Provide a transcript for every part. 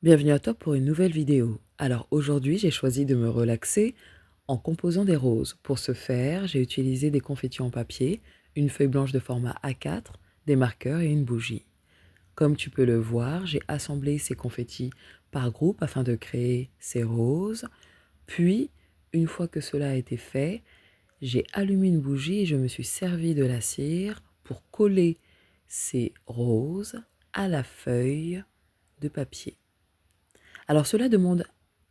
Bienvenue à toi pour une nouvelle vidéo. Alors aujourd'hui, j'ai choisi de me relaxer en composant des roses. Pour ce faire, j'ai utilisé des confettis en papier, une feuille blanche de format A4, des marqueurs et une bougie. Comme tu peux le voir, j'ai assemblé ces confettis par groupe afin de créer ces roses. Puis, une fois que cela a été fait, j'ai allumé une bougie et je me suis servi de la cire pour coller ces roses à la feuille de papier. Alors cela demande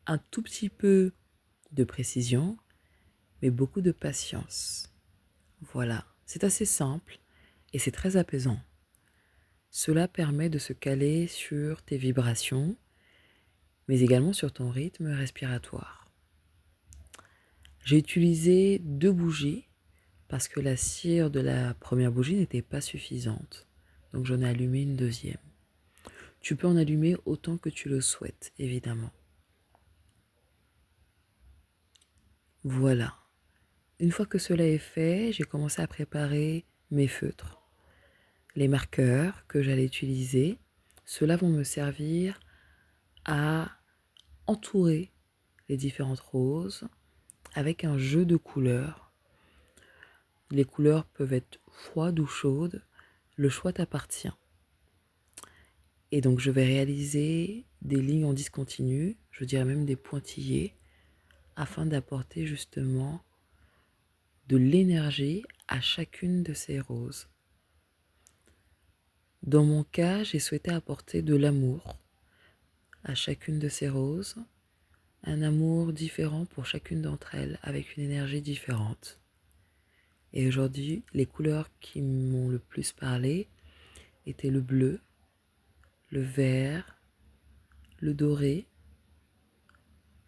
un tout petit peu de précision, mais beaucoup de patience. Voilà, c'est assez simple et c'est très apaisant. Cela permet de se caler sur tes vibrations, mais également sur ton rythme respiratoire. J'ai utilisé 2 bougies parce que la cire de la première bougie n'était pas suffisante. Donc j'en ai allumé une deuxième. Tu peux en allumer autant que tu le souhaites, évidemment. Voilà. Une fois que cela est fait, j'ai commencé à préparer mes feutres, les marqueurs que j'allais utiliser. Ceux-là vont me servir à entourer les différentes roses avec un jeu de couleurs. Les couleurs peuvent être froides ou chaudes, le choix t'appartient. Et donc je vais réaliser des lignes en discontinu, je dirais même des pointillés, afin d'apporter justement de l'énergie à chacune de ces roses. Dans mon cas, j'ai souhaité apporter de l'amour à chacune de ces roses, un amour différent pour chacune d'entre elles, avec une énergie différente. Et aujourd'hui, les couleurs qui m'ont le plus parlé étaient le bleu, le vert, le doré,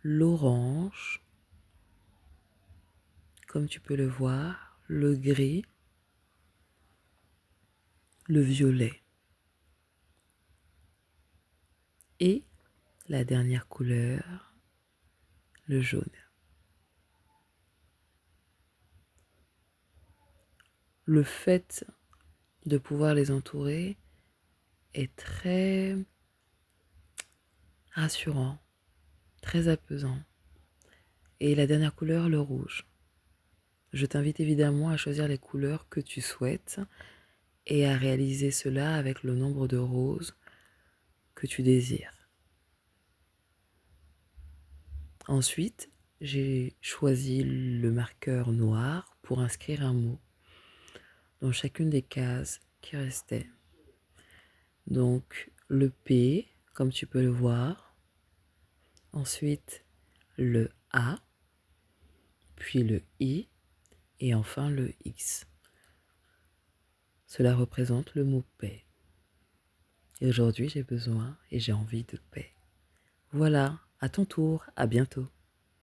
l'orange, comme tu peux le voir, le gris, le violet. Et la dernière couleur, le jaune. Le fait de pouvoir les entourer est très rassurant, très apaisant. Et la dernière couleur, le rouge. Je t'invite évidemment à choisir les couleurs que tu souhaites et à réaliser cela avec le nombre de roses que tu désires. Ensuite, j'ai choisi le marqueur noir pour inscrire un mot dans chacune des cases qui restaient. Donc le P, comme tu peux le voir, ensuite le A, puis le I et enfin le X. Cela représente le mot paix. Et aujourd'hui, j'ai besoin et j'ai envie de paix. Voilà, à ton tour, à bientôt.